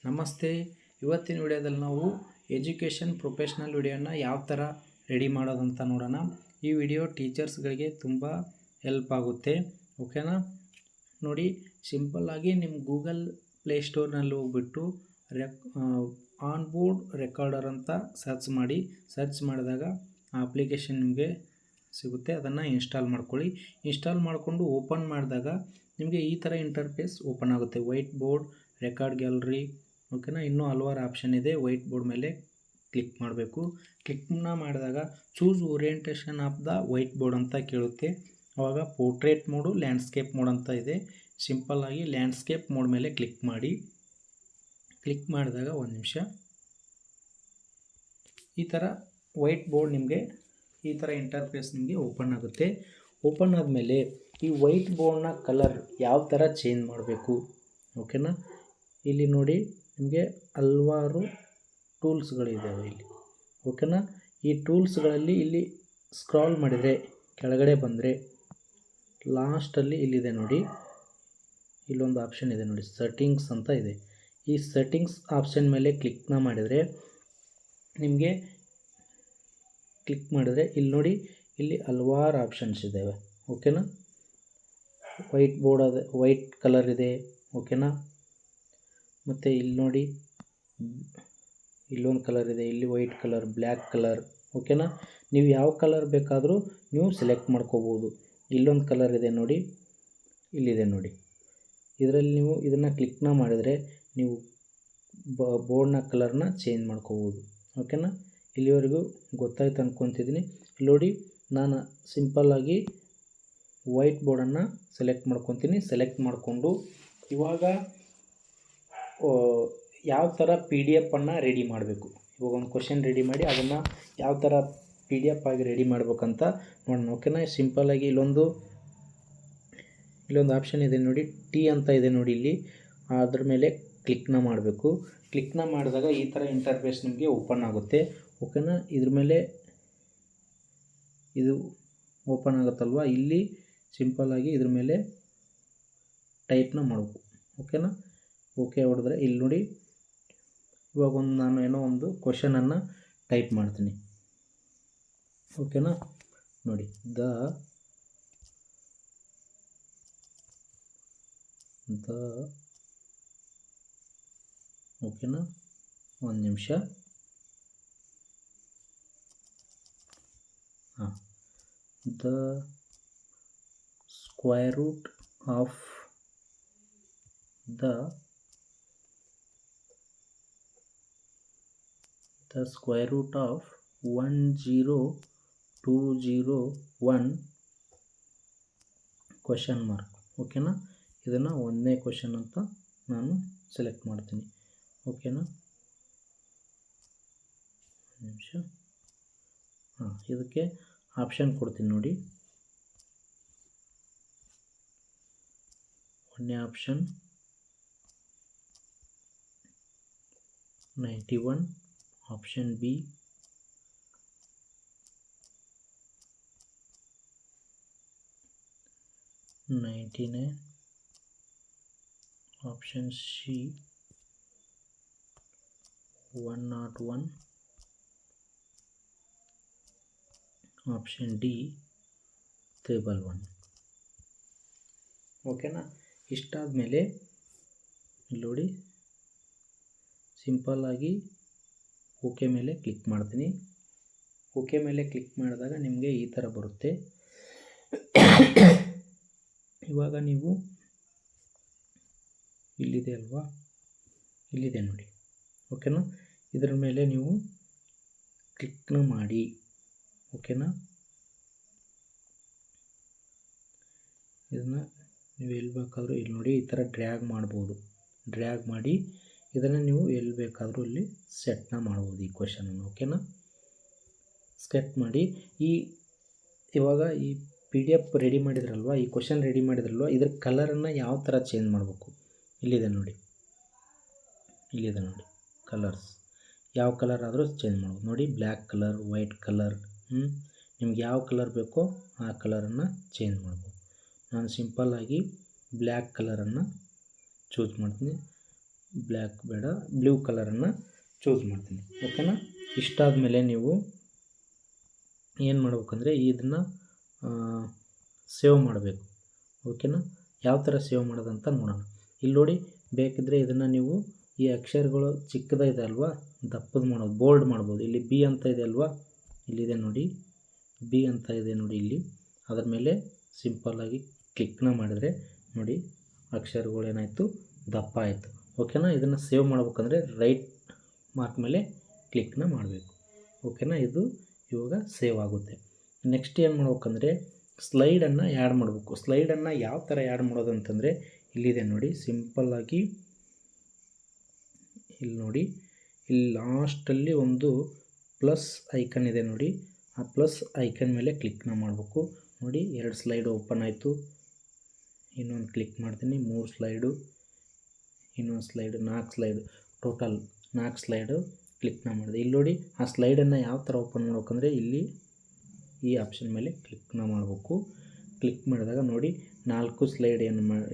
ನಮಸ್ತೆ. ಇವತ್ತಿನ ವಿಡಿಯೋದಲ್ಲಿ ನಾವು ಎಜುಕೇಷನ್ ಪ್ರೊಫೆಷ್ನಲ್ ವಿಡಿಯೋನ ಯಾವ ಥರ ರೆಡಿ ಮಾಡೋದಂತ ನೋಡೋಣ. ಈ ವಿಡಿಯೋ ಟೀಚರ್ಸ್ಗಳಿಗೆ ತುಂಬ ಹೆಲ್ಪ್ ಆಗುತ್ತೆ. ಓಕೆನಾ? ನೋಡಿ, ಸಿಂಪಲ್ಲಾಗಿ ನಿಮ್ಮ ಗೂಗಲ್ ಪ್ಲೇಸ್ಟೋರ್ನಲ್ಲಿ ಹೋಗ್ಬಿಟ್ಟು ಆನ್ ಬೋರ್ಡ್ ರೆಕಾರ್ಡರ್ ಅಂತ ಸರ್ಚ್ ಮಾಡಿ. ಸರ್ಚ್ ಮಾಡಿದಾಗ ಆ ಅಪ್ಲಿಕೇಶನ್ ನಿಮಗೆ ಸಿಗುತ್ತೆ. ಅದನ್ನು ಇನ್ಸ್ಟಾಲ್ ಮಾಡ್ಕೊಳ್ಳಿ. ಇನ್ಸ್ಟಾಲ್ ಮಾಡಿಕೊಂಡು ಓಪನ್ ಮಾಡಿದಾಗ ನಿಮಗೆ ಈ ಥರ ಇಂಟರ್ಫೇಸ್ ಓಪನ್ ಆಗುತ್ತೆ. ವೈಟ್ ಬೋರ್ಡ್, ರೆಕಾರ್ಡ್ ಗ್ಯಾಲರಿ, ಓಕೆನಾ. ಇನ್ನೂ ಹಲವಾರು ಆಪ್ಷನ್ ಇದೆ. ವೈಟ್ ಬೋರ್ಡ್ ಮೇಲೆ ಕ್ಲಿಕ್ ಮಾಡಬೇಕು. ಕ್ಲಿಕ್ನ ಮಾಡಿದಾಗ choose orientation of the white board ಅಂತ ಕೇಳುತ್ತೆ. ಆವಾಗ ಪೋರ್ಟ್ರೇಟ್ ಮೋಡು, ಲ್ಯಾಂಡ್ಸ್ಕೇಪ್ ಮೋಡ್ ಅಂತ ಇದೆ. ಸಿಂಪಲ್ಲಾಗಿ ಲ್ಯಾಂಡ್ಸ್ಕೇಪ್ ಮೋಡ್ ಮೇಲೆ ಕ್ಲಿಕ್ ಮಾಡಿ. ಕ್ಲಿಕ್ ಮಾಡಿದಾಗ ಒಂದು ನಿಮಿಷ, ಈ ಥರ ವೈಟ್ ಬೋರ್ಡ್ ನಿಮಗೆ ಈ ಥರ ಇಂಟರ್ಫೇಸ್ ನಿಮಗೆ ಓಪನ್ ಆಗುತ್ತೆ. ಓಪನ್ ಆದಮೇಲೆ ಈ ವೈಟ್ ಬೋರ್ಡ್ನ ಕಲರ್ ಯಾವ ಥರ ಚೇಂಜ್ ಮಾಡಬೇಕು, ಓಕೆನಾ. ಇಲ್ಲಿ ನೋಡಿ, ನಿಮಗೆ ಹಲವಾರು ಟೂಲ್ಸ್ಗಳಿದ್ದಾವೆ ಇಲ್ಲಿ, ಓಕೆನಾ. ಈ ಟೂಲ್ಸ್ಗಳಲ್ಲಿ ಇಲ್ಲಿ ಸ್ಕ್ರಾಲ್ ಮಾಡಿದರೆ ಕೆಳಗಡೆ ಬಂದರೆ ಲಾಸ್ಟಲ್ಲಿ ಇಲ್ಲಿದೆ ನೋಡಿ, ಇಲ್ಲೊಂದು ಆಪ್ಷನ್ ಇದೆ ನೋಡಿ, ಸೆಟ್ಟಿಂಗ್ಸ್ ಅಂತ ಇದೆ. ಈ ಸೆಟ್ಟಿಂಗ್ಸ್ ಆಪ್ಷನ್ ಮೇಲೆ ಕ್ಲಿಕ್ನ ಮಾಡಿದರೆ ನಿಮಗೆ ಕ್ಲಿಕ್ ಮಾಡಿದರೆ ಇಲ್ಲಿ ನೋಡಿ, ಇಲ್ಲಿ ಹಲವಾರು ಆಪ್ಷನ್ಸ್ ಇದ್ದಾವೆ, ಓಕೆನಾ. ವೈಟ್ ಬೋರ್ಡ್ ಅದ, ವೈಟ್ ಕಲರ್ ಇದೆ, ಓಕೆನಾ. ಮತ್ತು ಇಲ್ಲಿ ನೋಡಿ, ಇಲ್ಲೊಂದು ಕಲರ್ ಇದೆ, ಇಲ್ಲಿ ವೈಟ್ ಕಲರ್, ಬ್ಲ್ಯಾಕ್ ಕಲರ್, ಓಕೆನಾ. ನೀವು ಯಾವ ಕಲರ್ ಬೇಕಾದರೂ ನೀವು ಸೆಲೆಕ್ಟ್ ಮಾಡ್ಕೋಬೋದು. ಇಲ್ಲೊಂದು ಕಲರ್ ಇದೆ ನೋಡಿ, ಇಲ್ಲಿದೆ ನೋಡಿ. ಇದರಲ್ಲಿ ನೀವು ಇದನ್ನು ಕ್ಲಿಕ್ನ ಮಾಡಿದರೆ ನೀವು ಬೋರ್ಡ್ನ ಕಲರ್ನ ಚೇಂಜ್ ಮಾಡ್ಕೋಬೋದು, ಓಕೆನಾ. ಇಲ್ಲಿವರೆಗೂ ಗೊತ್ತಾಯ್ತು ಅಂದ್ಕೊತಿದ್ದೀನಿ. ನೋಡಿ, ನಾನು ಸಿಂಪಲ್ಲಾಗಿ ವೈಟ್ ಬೋರ್ಡನ್ನು ಸೆಲೆಕ್ಟ್ ಮಾಡ್ಕೊತೀನಿ. ಸೆಲೆಕ್ಟ್ ಮಾಡಿಕೊಂಡು ಇವಾಗ ಯಾವ ಥರ PDF ಅನ್ನು ರೆಡಿ ಮಾಡಬೇಕು, ಇವಾಗ ಒಂದು ಕ್ವಶನ್ ರೆಡಿ ಮಾಡಿ ಅದನ್ನು ಯಾವ ಥರ PDF ಆಗಿ ರೆಡಿ ಮಾಡ್ಬೇಕಂತ ನೋಡೋಣ, ಓಕೆನಾ. ಸಿಂಪಲ್ಲಾಗಿ ಇಲ್ಲೊಂದು ಆಪ್ಷನ್ ಇದೆ ನೋಡಿ, ಟಿ ಅಂತ ಇದೆ ನೋಡಿ, ಇಲ್ಲಿ ಅದ್ರ ಮೇಲೆ ಕ್ಲಿಕ್ನ ಮಾಡಬೇಕು. ಕ್ಲಿಕ್ನ ಮಾಡಿದಾಗ ಈ ಥರ ಇಂಟರ್ಫೇಸ್ ನಿಮಗೆ ಓಪನ್ ಆಗುತ್ತೆ, ಓಕೆನಾ. ಇದ್ರ ಮೇಲೆ ಇದು ಓಪನ್ ಆಗುತ್ತಲ್ವ, ಇಲ್ಲಿ ಸಿಂಪಲ್ಲಾಗಿ ಇದ್ರ ಮೇಲೆ ಟೈಪ್ನ ಮಾಡಬೇಕು, ಓಕೆನಾ. ಓಕೆ ಹೊಡೆದ್ರೆ ಇಲ್ಲಿ ನೋಡಿ, ಇವಾಗ ನಾನು ಏನೋ ಒಂದು ಕ್ವಶನನ್ನು ಟೈಪ್ ಮಾಡ್ತೀನಿ, ಓಕೆನಾ. ನೋಡಿ, ಓಕೆನಾ. ಒಂದು ನಿಮಿಷ, the square root of the square root of 10201 question mark, ಓಕೆನಾ. ಇದನ್ನು ಒಂದನೇ ಕ್ವಶನ್ ಅಂತ ನಾನು ಸೆಲೆಕ್ಟ್ ಮಾಡ್ತೀನಿ, ಓಕೆನಾ. ಒಂದು ನಿಮಿಷ, ಇದಕ್ಕೆ ಆಪ್ಷನ್ ಕೊಡ್ತೀನಿ ನೋಡಿ. ಒಂದನೇ option 91, option B 99, option C 101, option D 311, ಓಕೆನಾ. ಇಷ್ಟಾದ ಮೇಲೆ ನೋಡಿ, ಸಿಂಪಲ್ಲಾಗಿ ಓಕೆ ಮೇಲೆ ಕ್ಲಿಕ್ ಮಾಡ್ತೀನಿ. ಓಕೆ ಮೇಲೆ ಕ್ಲಿಕ್ ಮಾಡಿದಾಗ ನಿಮಗೆ ಈ ಥರ ಬರುತ್ತೆ. ಇವಾಗ ನೀವು ಇಲ್ಲಿದೆ ಅಲ್ವಾ, ಇಲ್ಲಿದೆ ನೋಡಿ, ಓಕೆನಾ. ಇದರ ಮೇಲೆ ನೀವು ಕ್ಲಿಕ್ನ ಮಾಡಿ, ಓಕೆನಾ. ಇದನ್ನು ನೀವು ಎಲ್ಲಿ ಬೇಕಾದರೂ ಇಲ್ಲಿ ನೋಡಿ, ಈ ಥರ ಡ್ರ್ಯಾಗ್ ಮಾಡ್ಬೋದು. ಡ್ರ್ಯಾಗ್ ಮಾಡಿ ಇದನ್ನು ನೀವು ಎಲ್ಲಿ ಬೇಕಾದರೂ ಇಲ್ಲಿ ಸೆಟ್ನ ಮಾಡ್ಬೋದು, ಈ ಕ್ವಶನನ್ನು, ಓಕೆನಾ. ಸೆಟ್ ಮಾಡಿ ಇವಾಗ ಈ PDF ರೆಡಿ ಮಾಡಿದ್ರಲ್ವ, ಈ ಕ್ವಶನ್ ರೆಡಿ ಮಾಡಿದ್ರಲ್ವ, ಇದ್ರ ಕಲರನ್ನು ಯಾವ ಥರ ಚೇಂಜ್ ಮಾಡಬೇಕು, ಇಲ್ಲಿದೆ ನೋಡಿ, ಕಲರ್ಸ್ ಯಾವ ಕಲರ್ ಆದರೂ ಚೇಂಜ್ ಮಾಡ್ಬೋದು ನೋಡಿ. ಬ್ಲ್ಯಾಕ್ ಕಲರ್, ವೈಟ್ ಕಲರ್, ನಿಮ್ಗೆ ಯಾವ ಕಲರ್ ಬೇಕೋ ಆ ಕಲರನ್ನು ಚೇಂಜ್ ಮಾಡ್ಬೋದು. ನಾನು ಸಿಂಪಲ್ಲಾಗಿ ಬ್ಲ್ಯಾಕ್ ಕಲರನ್ನು ಚೂಸ್ ಮಾಡ್ತೀನಿ. ಬ್ಲ್ಯಾಕ್ ಬೇಡ, ಬ್ಲೂ ಕಲರನ್ನು ಚೂಸ್ ಮಾಡ್ತೀನಿ. ಓಕೆನಾ. ಇಷ್ಟಾದ ಮೇಲೆ ನೀವು ಏನು ಮಾಡ್ಬೇಕಂದ್ರೆ ಇದನ್ನು ಸೇವ್ ಮಾಡಬೇಕು. ಓಕೆನಾ. ಯಾವ ಥರ ಸೇವ್ ಮಾಡೋದಂತ ನೋಡೋಣ. ಇಲ್ಲಿ ನೋಡಿ, ಬೇಕಿದ್ದರೆ ಇದನ್ನು ನೀವು ಈ ಅಕ್ಷರಗಳು ಚಿಕ್ಕದಾಗಿದೆ ಅಲ್ವಾ, ದಪ್ಪದು ಮಾಡೋದು, ಬೋಲ್ಡ್ ಮಾಡ್ಬೋದು. ಇಲ್ಲಿ ಬಿ ಅಂತ ಇದೆ ಅಲ್ವಾ, ಇಲ್ಲಿದೆ ನೋಡಿ, ಬಿ ಅಂತ ಇದೆ ನೋಡಿ ಇಲ್ಲಿ. ಅದರ ಮೇಲೆ ಸಿಂಪಲ್ಲಾಗಿ ಕ್ಲಿಕ್ನ ಮಾಡಿದರೆ ನೋಡಿ ಅಕ್ಷರಗಳೇನಾಯಿತು, ದಪ್ಪ ಆಯಿತು. ಓಕೆನಾ. ಇದನ್ನು ಸೇವ್ ಮಾಡ್ಬೇಕಂದ್ರೆ ರೈಟ್ ಮಾರ್ಕ್ ಮೇಲೆ ಕ್ಲಿಕ್ನ ಮಾಡಬೇಕು. ಓಕೆನಾ. ಇದು ಇವಾಗ ಸೇವ್ ಆಗುತ್ತೆ. ನೆಕ್ಸ್ಟ್ ಏನು ಮಾಡ್ಬೇಕಂದ್ರೆ ಸ್ಲೈಡನ್ನು ಆ್ಯಡ್ ಮಾಡಬೇಕು. ಸ್ಲೈಡನ್ನು ಯಾವ ಥರ ಆ್ಯಡ್ ಮಾಡೋದು ಅಂತಂದರೆ ಇಲ್ಲಿದೆ ನೋಡಿ, ಸಿಂಪಲ್ಲಾಗಿ ಇಲ್ಲಿ ನೋಡಿ, ಇಲ್ಲಿ ಲಾಸ್ಟಲ್ಲಿ ಒಂದು ಪ್ಲಸ್ ಐಕನ್ ಇದೆ ನೋಡಿ, ಆ ಪ್ಲಸ್ ಐಕನ್ ಮೇಲೆ ಕ್ಲಿಕ್ನ ಮಾಡಬೇಕು. ನೋಡಿ 2 ಸ್ಲೈಡ್ ಓಪನ್ ಆಯಿತು. ಇನ್ನೊಂದು ಕ್ಲಿಕ್ ಮಾಡ್ತೀನಿ, 3 ಸ್ಲೈಡು, ಇನ್ನೊಂದು ಸ್ಲೈಡು, 4 ಸ್ಲೈಡು, ಟೋಟಲ್ 4 ಸ್ಲೈಡು ಕ್ಲಿಕ್ನ ಮಾಡಿದೆ. ಇಲ್ಲಿ ನೋಡಿ, ಆ ಸ್ಲೈಡನ್ನು ಯಾವ ಥರ ಓಪನ್ ಮಾಡ್ಬೇಕಂದ್ರೆ ಇಲ್ಲಿ ಈ ಆಪ್ಷನ್ ಮೇಲೆ ಕ್ಲಿಕ್ನ ಮಾಡಬೇಕು. ಕ್ಲಿಕ್ ಮಾಡಿದಾಗ ನೋಡಿ 4 ಸ್ಲೈಡ್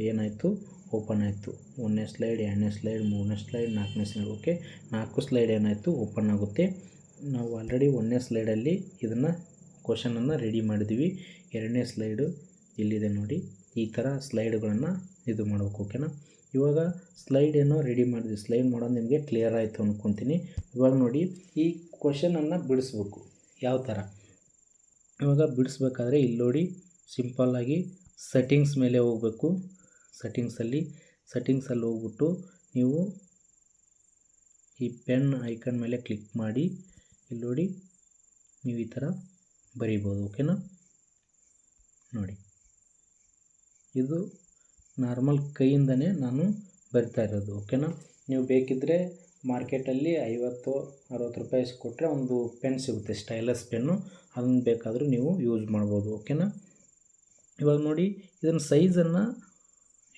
ಏನಾಯಿತು, ಓಪನ್ ಆಯಿತು. 1ನೇ ಸ್ಲೈಡ್, 2ನೇ ಸ್ಲೈಡ್, 3ನೇ ಸ್ಲೈಡ್, 4ನೇ ಸ್ಲೈಡ್. ಓಕೆ, 4 ಸ್ಲೈಡ್ ಏನಾಯಿತು, ಓಪನ್ ಆಗುತ್ತೆ. ನಾವು ಆಲ್ರೆಡಿ 1ನೇ ಸ್ಲೈಡಲ್ಲಿ ಇದನ್ನು ಕ್ವಶನನ್ನು ರೆಡಿ ಮಾಡಿದ್ವಿ. 2ನೇ ಸ್ಲೈಡು ಇಲ್ಲಿದೆ ನೋಡಿ, ಈ ಥರ ಸ್ಲೈಡ್ಗಳನ್ನು ಇದು ಮಾಡಬೇಕು. ಓಕೆನಾ. ಇವಾಗ ಸ್ಲೈಡ್ ಏನೋ ರೆಡಿ ಮಾಡಿದ್ವಿ. ಸ್ಲೈಡ್ ಮಾಡೋದು ನಿಮಗೆ ಕ್ಲಿಯರ್ ಆಯಿತು ಅಂದ್ಕೊತೀನಿ. ಇವಾಗ ನೋಡಿ, ಈ ಕ್ವಶನನ್ನು ಬಿಡಿಸ್ಬೇಕು. ಯಾವ ಥರ ಇವಾಗ ಬಿಡಿಸ್ಬೇಕಾದ್ರೆ ಇಲ್ಲಿ ನೋಡಿ, ಸಿಂಪಲ್ಲಾಗಿ ಸೆಟ್ಟಿಂಗ್ಸ್ ಮೇಲೆ ಹೋಗಬೇಕು. ಸೆಟ್ಟಿಂಗ್ಸಲ್ಲಿ ಹೋಗ್ಬಿಟ್ಟು ನೀವು ಈ ಪೆನ್ ಐಕನ್ ಮೇಲೆ ಕ್ಲಿಕ್ ಮಾಡಿ ಇಲ್ಲಿ ನೋಡಿ, ನೀವು ಈ ಥರ ಬರೀಬೋದು. ಓಕೆನಾ. ನೋಡಿ, ಇದು ನಾರ್ಮಲ್ ಕೈಯಿಂದನೇ ನಾನು ಬರಿತಾ ಇರೋದು. ಓಕೆನಾ. ನೀವು ಬೇಕಿದ್ದರೆ ಮಾರ್ಕೆಟಲ್ಲಿ 50-60 ರೂಪಾಯಿ ಕೊಟ್ಟರೆ ಒಂದು ಪೆನ್ ಸಿಗುತ್ತೆ, ಸ್ಟೈಲಸ್ ಪೆನ್ನು. ಅದನ್ನು ಬೇಕಾದರೂ ನೀವು ಯೂಸ್ ಮಾಡ್ಬೋದು. ಓಕೆನಾ. ಇವಾಗ ನೋಡಿ, ಇದನ್ನು ಸೈಜನ್ನು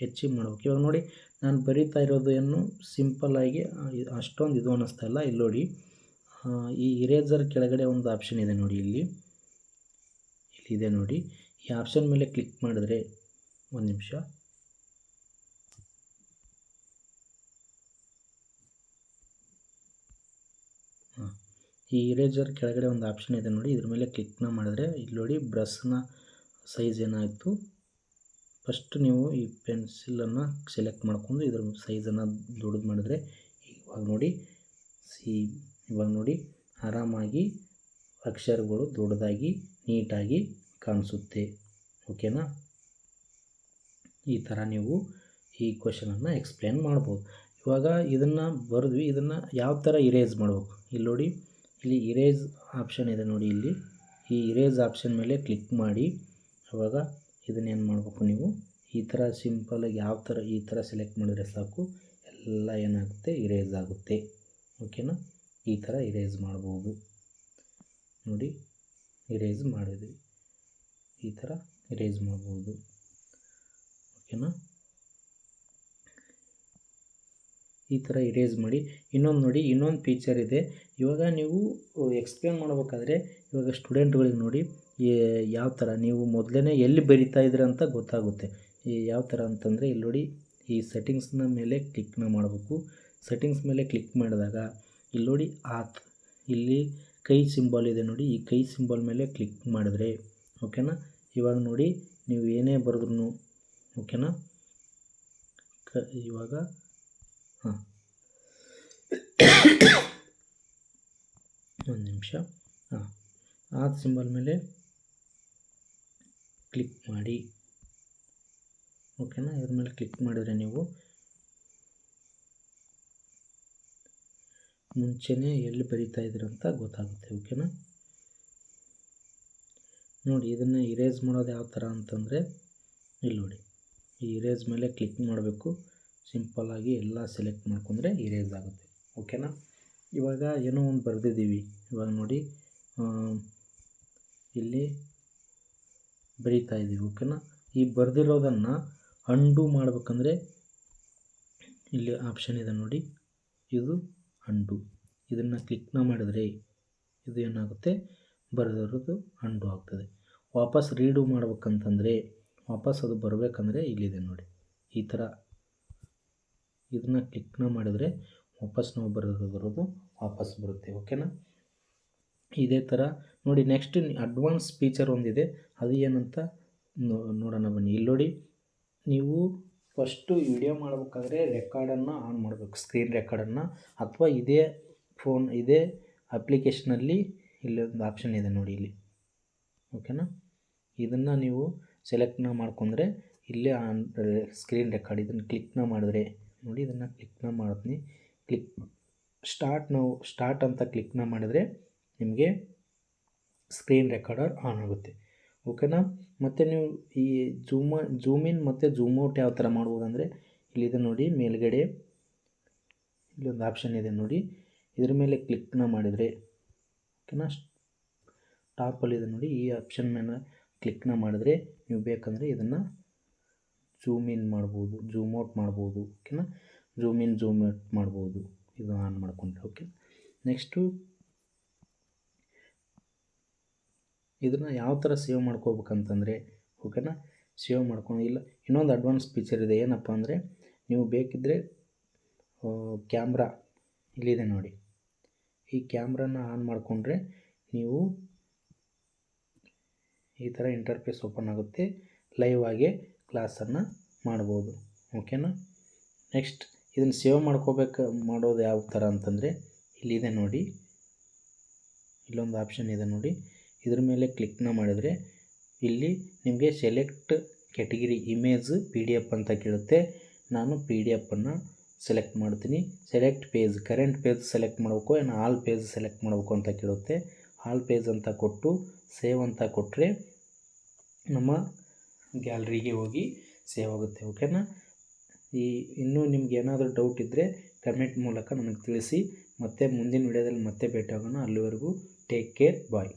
ಹೆಚ್ಚಿಗೆ ಮಾಡ್ಬೇಕು. ಇವಾಗ ನೋಡಿ, ನಾನು ಬರಿತಾ ಇರೋದು ಏನು ಸಿಂಪಲ್ಲಾಗಿ ಅಷ್ಟೊಂದು ಇದು ಅನ್ನಿಸ್ತಾ ಇಲ್ಲ. ಇಲ್ಲಿ ನೋಡಿ, ಈ ಇರೇಸರ್ ಕೆಳಗಡೆ ಒಂದು ಆಪ್ಷನ್ ಇದೆ ನೋಡಿ, ಇಲ್ಲಿದೆ ನೋಡಿ. ಈ ಆಪ್ಷನ್ ಮೇಲೆ ಕ್ಲಿಕ್ ಮಾಡಿದ್ರೆ, ಒಂದು ನಿಮಿಷ, ಈ ಇರೇಸರ್ ಕೆಳಗಡೆ ಒಂದು ಆಪ್ಷನ್ ಇದೆ ನೋಡಿ, ಇದ್ರ ಮೇಲೆ ಕ್ಲಿಕ್ನ ಮಾಡಿದ್ರೆ ಇಲ್ಲಿ ನೋಡಿ ಬ್ರಷ್ನ ಸೈಜ್ ಏನಾಯಿತು. ಫಸ್ಟ್ ನೀವು ಈ ಪೆನ್ಸಿಲನ್ನು ಸೆಲೆಕ್ಟ್ ಮಾಡ್ಕೊಂಡು ಇದ್ರ ಸೈಜನ್ನು ದೊಡ್ಡದು ಮಾಡಿದ್ರೆ ಇವಾಗ ನೋಡಿ ಆರಾಮಾಗಿ ಅಕ್ಷರಗಳು ದೊಡ್ಡದಾಗಿ ನೀಟಾಗಿ ಕಾಣಿಸುತ್ತೆ. ಓಕೆನಾ. ಈ ಥರ ನೀವು ಈ ಕ್ವಶನನ್ನು ಎಕ್ಸ್ಪ್ಲೇನ್ ಮಾಡ್ಬೋದು. ಇವಾಗ ಇದನ್ನು ಬರೆದ್ವಿ, ಇದನ್ನು ಯಾವ ಥರ ಇರೇಸ್ ಮಾಡಬೇಕು. ಇಲ್ಲಿ ನೋಡಿ, ಇಲ್ಲಿ ಇರೇಸ್ ಆಪ್ಷನ್ ಇದೆ ನೋಡಿ, ಇಲ್ಲಿ ಈ ಇರೇಸ್ ಆಪ್ಷನ್ ಮೇಲೆ ಕ್ಲಿಕ್ ಮಾಡಿ ಆವಾಗ ಇದನ್ನೇನು ಮಾಡಬೇಕು, ನೀವು ಈ ಥರ ಸಿಂಪಲಾಗಿ ಯಾವ ಥರ ಈ ಥರ ಸೆಲೆಕ್ಟ್ ಮಾಡಿದರೆ ಸಾಕು, ಎಲ್ಲ ಏನಾಗುತ್ತೆ, ಇರೇಸ್ ಆಗುತ್ತೆ. ಓಕೆನಾ. ಈ ಥರ ಇರೇಸ್ ಮಾಡ್ಬೋದು ನೋಡಿ, ಇರೇಸ್ ಮಾಡಿದ್ವಿ, ಈ ಥರ ಇರೇಸ್ ಮಾಡ್ಬೋದು. ಓಕೆನಾ. ಈ ಥರ ಇರೇಸ್ ಮಾಡಿ. ಇನ್ನೊಂದು ನೋಡಿ, ಇನ್ನೊಂದು ಫೀಚರ್ ಇದೆ. ಇವಾಗ ನೀವು ಎಕ್ಸ್ಪ್ಲೇನ್ ಮಾಡಬೇಕಾದ್ರೆ ಇವಾಗ ಸ್ಟೂಡೆಂಟ್ಗಳಿಗೆ ನೋಡಿ ಯಾವ ಥರ ನೀವು ಮೊದಲೇ ಎಲ್ಲಿ ಬರಿತಾ ಇದ್ದೀರ ಅಂತ ಗೊತ್ತಾಗುತ್ತೆ. ಯಾವ ಥರ ಅಂತಂದರೆ ಇಲ್ಲಿ ನೋಡಿ, ಈ ಸೆಟ್ಟಿಂಗ್ಸ್ನ ಮೇಲೆ ಕ್ಲಿಕ್ನ ಮಾಡಬೇಕು. ಸೆಟ್ಟಿಂಗ್ಸ್ ಮೇಲೆ ಕ್ಲಿಕ್ ಮಾಡಿದಾಗ ಇಲ್ಲಿ ನೋಡಿ ಇಲ್ಲಿ ಕೈ ಸಿಂಬಲ್ ಇದೆ ನೋಡಿ, ಈ ಕೈ ಸಿಂಬಲ್ ಮೇಲೆ ಕ್ಲಿಕ್ ಮಾಡಿದ್ರೆ ಓಕೆನಾ. ಇವಾಗ ನೋಡಿ, ನೀವು ಏನೇ ಬರೆದ್ರೂ ಓಕೆನಾ. ಇವಾಗ ಒಂದು ನಿಮಿಷ, ಆ ಸಿಂಬಲ್ ಮೇಲೆ ಕ್ಲಿಕ್ ಮಾಡಿ. ಓಕೆನಾ. ಇದ್ರ ಮೇಲೆ ಕ್ಲಿಕ್ ಮಾಡಿದರೆ ನೀವು ಮುಂಚೆನೇ ಎಲ್ಲಿ ಬರಿತಾ ಇದ್ದೀರಂತ ಗೊತ್ತಾಗುತ್ತೆ. ಓಕೆನಾ. ನೋಡಿ, ಇದನ್ನು ಇರೇಸ್ ಮಾಡೋದು ಯಾವ ಥರ ಅಂತಂದರೆ ಇಲ್ಲಿ ನೋಡಿ, ಈ ಇರೇಸ್ ಮೇಲೆ ಕ್ಲಿಕ್ ಮಾಡಬೇಕು. ಸಿಂಪಲ್ಲಾಗಿ ಎಲ್ಲ ಸೆಲೆಕ್ಟ್ ಮಾಡ್ಕೊಂಡ್ರೆ ಇರೇಸ್ ಆಗುತ್ತೆ. ಓಕೆನಾ. ಇವಾಗ ಏನೋ ಒಂದು ಬರೆದಿದ್ದೀವಿ, ಇವಾಗ ನೋಡಿ ಇಲ್ಲಿ ಬರಿತಾ ಇದ್ದೀವಿ. ಓಕೆನಾ. ಈ ಬರೆದಿರೋದನ್ನು ಅಂಡು ಮಾಡಬೇಕಂದ್ರೆ ಇಲ್ಲಿ ಆಪ್ಷನ್ ಇದೆ ನೋಡಿ, ಇದು ಅಂಡು. ಇದನ್ನು ಕ್ಲಿಕ್ನ ಮಾಡಿದರೆ ಇದು ಏನಾಗುತ್ತೆ, ಬರೆದಿರೋದು ಅಂಡು ಆಗ್ತದೆ. ವಾಪಸ್ ರೀಡು ಮಾಡ್ಬೇಕಂತಂದರೆ, ವಾಪಸ್ ಅದು ಬರಬೇಕಂದ್ರೆ ಇಲ್ಲಿದೆ ನೋಡಿ, ಈ ಥರ ಇದನ್ನು ಕ್ಲಿಕ್ನ ಮಾಡಿದರೆ ವಾಪಸ್ ನಾವು ಬರೋದು ವಾಪಸ್ ಬರುತ್ತೆ. ಓಕೆನಾ. ಇದೇ ಥರ ನೋಡಿ. ನೆಕ್ಸ್ಟ್ ಅಡ್ವಾನ್ಸ್ ಫೀಚರ್ ಒಂದಿದೆ, ಅದು ಏನಂತ ನೋಡೋಣ ಬನ್ನಿ. ಇಲ್ಲಿ ನೋಡಿ, ನೀವು ಫಸ್ಟು ವಿಡಿಯೋ ಮಾಡಬೇಕಾದ್ರೆ ರೆಕಾರ್ಡನ್ನು ಆನ್ ಮಾಡಬೇಕು, ಸ್ಕ್ರೀನ್ ರೆಕಾರ್ಡನ್ನು, ಅಥವಾ ಇದೇ ಅಪ್ಲಿಕೇಶನಲ್ಲಿ ಇಲ್ಲೊಂದು ಆಪ್ಷನ್ ಇದೆ ನೋಡಿ ಇಲ್ಲಿ. ಓಕೆನಾ. ಇದನ್ನು ನೀವು ಸೆಲೆಕ್ಟ್ನ ಮಾಡ್ಕೊಂಡ್ರೆ ಇಲ್ಲೇ ಸ್ಕ್ರೀನ್ ರೆಕಾರ್ಡ್ ಇದನ್ನು ಕ್ಲಿಕ್ನ ಮಾಡಿದ್ರೆ ನೋಡಿ, ಇದನ್ನು ಕ್ಲಿಕ್ನ ಮಾಡ್ತೀನಿ. ಸ್ಟಾರ್ಟ್ ಅಂತ ಕ್ಲಿಕ್ನ ಮಾಡಿದರೆ ನಿಮಗೆ ಸ್ಕ್ರೀನ್ ರೆಕಾರ್ಡರ್ ಆನ್ ಆಗುತ್ತೆ. ಓಕೆನಾ. ಮತ್ತು ನೀವು ಈ ಝೂಮ್ ಇನ್ ಮತ್ತು ಝೂಮ್ ಔಟ್ ಯಾವ ಥರ ಮಾಡ್ಬೋದು ಅಂದರೆ, ಇಲ್ಲಿದೆ ನೋಡಿ ಮೇಲ್ಗಡೆ ಇಲ್ಲೊಂದು ಆಪ್ಷನ್ ಇದೆ ನೋಡಿ, ಇದ್ರ ಮೇಲೆ ಕ್ಲಿಕ್ನ ಮಾಡಿದರೆ ಓಕೆನಾ, ಟಾಪಲ್ಲಿದೆ ನೋಡಿ, ಈ ಆಪ್ಷನ್ ಮೇಲೆ ಕ್ಲಿಕ್ನ ಮಾಡಿದ್ರೆ ನೀವು ಬೇಕಂದರೆ ಇದನ್ನು ಝೂಮ್ ಇನ್ ಮಾಡ್ಬೋದು, ಝೂಮ್ ಔಟ್ ಮಾಡ್ಬೋದು. ಓಕೆನಾ. ಝೂಮ್ ಇನ್ ಝೂಮ್ ಔಟ್ ಮಾಡ್ಬೋದು ಇದು ಆನ್ ಮಾಡ್ಕೊಂಡ್ರೆ. ಓಕೆ. ನೆಕ್ಸ್ಟು ಇದನ್ನು ಯಾವ ಥರ ಸೇವ್ ಮಾಡ್ಕೋಬೇಕಂತಂದರೆ, ಓಕೆನಾ, ಸೇವ್ ಮಾಡ್ಕೊಂಡಿಲ್ಲ. ಇನ್ನೊಂದು ಅಡ್ವಾನ್ಸ್ ಫೀಚರ್ ಇದೆ, ಏನಪ್ಪ ಅಂದರೆ ನೀವು ಬೇಕಿದ್ದರೆ ಕ್ಯಾಮ್ರಾ ಇಲ್ಲಿದೆ ನೋಡಿ, ಈ ಕ್ಯಾಮ್ರಾನ ಆನ್ ಮಾಡಿಕೊಂಡ್ರೆ ನೀವು ಈ ಥರ ಇಂಟರ್ಫೇಸ್ ಓಪನ್ ಆಗುತ್ತೆ, ಲೈವ್ ಆಗಿ ಕ್ಲಾಸನ್ನು ಮಾಡ್ಬೋದು. ಓಕೆನಾ. ನೆಕ್ಸ್ಟ್ ಇದನ್ನು ಸೇವ್ ಮಾಡೋದು ಯಾವ ಥರ ಅಂತಂದರೆ, ಇಲ್ಲಿದೆ ನೋಡಿ, ಇಲ್ಲೊಂದು ಆಪ್ಷನ್ ಇದೆ ನೋಡಿ, ಇದ್ರ ಮೇಲೆ ಕ್ಲಿಕ್ನ ಮಾಡಿದರೆ ಇಲ್ಲಿ ನಿಮಗೆ ಸೆಲೆಕ್ಟ್ ಕ್ಯಾಟಗಿರಿ ಇಮೇಜ್ PDF ಅಂತ ಕೇಳುತ್ತೆ. ನಾನು PDF ಸೆಲೆಕ್ಟ್ ಮಾಡ್ತೀನಿ. Select page, current page select ಮಾಡಬೇಕು, ಏನು ಆಲ್ ಪೇಜ್ ಸೆಲೆಕ್ಟ್ ಮಾಡಬೇಕು ಅಂತ ಕೇಳುತ್ತೆ. ಆಲ್ ಪೇಜ್ ಅಂತ ಕೊಟ್ಟು ಸೇವ್ ಅಂತ ಕೊಟ್ಟರೆ ನಮ್ಮ ಗ್ಯಾಲರಿಗೆ ಹೋಗಿ ಸೇವ್ ಆಗುತ್ತೆ. ಓಕೆನಾ. ಇನ್ನೂ ನಿಮ್ಗೆ ಏನಾದರೂ ಡೌಟ್ ಇದ್ದರೆ ಕಮೆಂಟ್ ಮೂಲಕ ನನಗೆ ತಿಳಿಸಿ. ಮತ್ತೆ ಮುಂದಿನ ವಿಡಿಯೋದಲ್ಲಿ ಮತ್ತೆ ಭೇಟಿ ಆಗೋಣ. ಅಲ್ಲಿವರೆಗೂ ಟೇಕ್ ಕೇರ್, ಬಾಯ್.